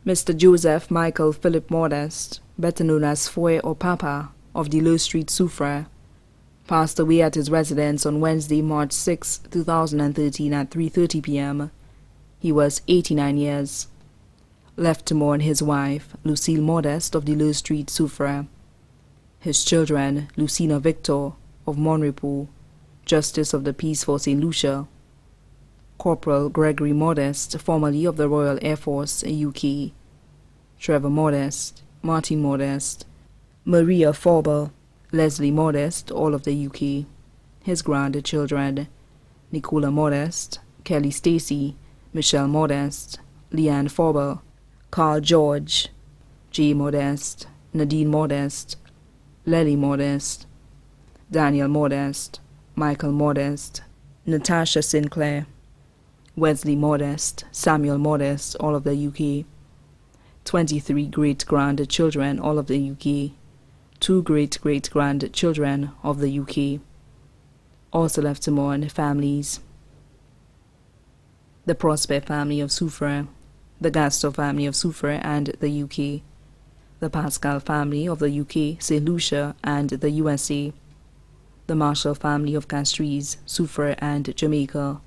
Mr. Joseph Michael Philip Modeste, better known as Foy or Papa, of Deleu Street, Soufriere, passed away at his residence on Wednesday, March 6, 2013 at 3:30 p.m. He was 89 years. Left to mourn his wife, Lucille Modeste of Deleu Street, Soufriere. His children, Lucina Victor of Repos, Justice of the Peace for St. Lucia. Corporal Gregory Modeste, formerly of the Royal Air Force, UK. Trevor Modeste, Martin Modeste, Maria Forber, Leslie Modeste, all of the UK. His grandchildren, Nicola Modeste, Kelly Stacy, Michelle Modeste, Leanne Forber, Carl George, J. Modeste, Nadine Modeste, Lely Modeste, Daniel Modeste, Michael Modeste, Natasha Sinclair, Wesley Modeste, Samuel Modeste, all of the UK. 23 great-grandchildren, all of the UK. 2 great-great-grandchildren of the UK. Also left to mourn families: the Prosper family of Soufriere, the Gaston family of Soufriere and the UK, the Pascal family of the UK, St. Lucia and the USA, the Marshall family of Castries, Soufriere and Jamaica,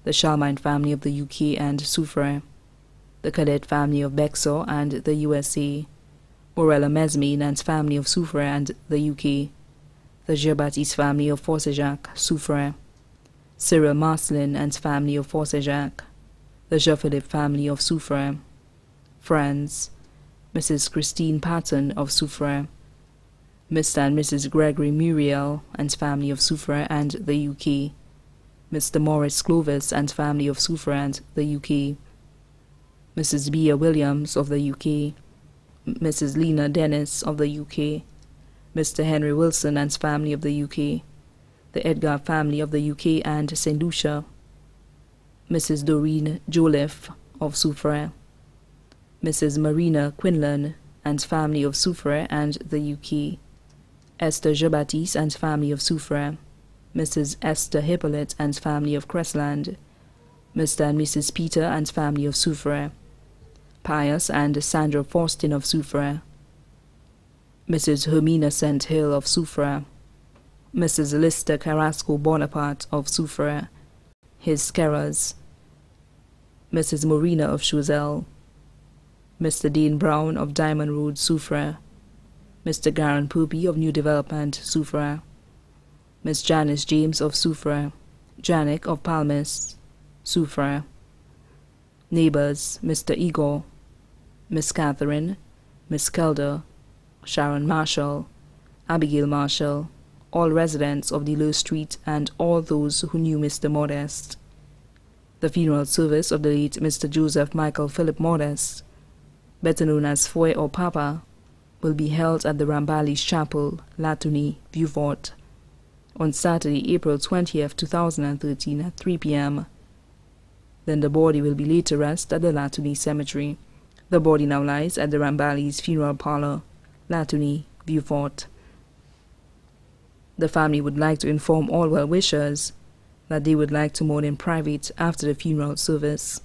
the Charlemagne family of the UK and Soufriere, the Cadette family of Bexon and the USA, Morella Mesmain and family of Soufriere and the UK, the Baptiste family of Forcejac, Soufriere, Cyril Marcelin and family of Forcejac, the Philippe family of Soufriere, friends, Mrs. Christine Patton of Soufriere, Mr. and Mrs. Gregory Muriel and family of Soufriere and the UK, Mr. Morris Clovis and family of Soufriere and the UK, Mrs. Bia Williams of the UK, Mrs. Lena Dennis of the UK, Mr. Henry Wilson and family of the UK, the Edgar family of the UK and St. Lucia, Mrs. Doreen Joliffe of Soufriere, Mrs. Marina Quinlan and family of Soufriere and the UK, Esther Jn and family of Soufriere, Mrs. Esther Hippolyte and family of Crestland, Mr. and Mrs. Peter and family of Soufriere, Pius and Sandra Faustin of Soufriere, Mrs. Hermina St. Hill of Soufriere, Mrs. Lister Carrasco Bonaparte of Soufriere, his carers, Mrs. Morena of Choiseul, Mr. Dean Brown of Diamond Road, Soufriere, Mr. Garan Purby of New Development, Soufriere, Miss Janice James of Soufriere, Janik of Palmis, Soufriere. Neighbors, Mr. Igor, Miss Catherine, Miss Kelder, Sharon Marshall, Abigail Marshall, all residents of Deleu Street and all those who knew Mr. Modeste. The funeral service of the late Mr. Joseph Michael Philip Modeste, better known as Foy or Papa, will be held at the Ramballi's Chapel, Latuni, Vieux-Fort, on Saturday, April 20th, 2013 at 3 p.m. Then the body will be laid to rest at the Latuni Cemetery. The body now lies at the Ramballi's Funeral Parlor, Latuni, Vieux-Fort. The family would like to inform all well-wishers that they would like to mourn in private after the funeral service.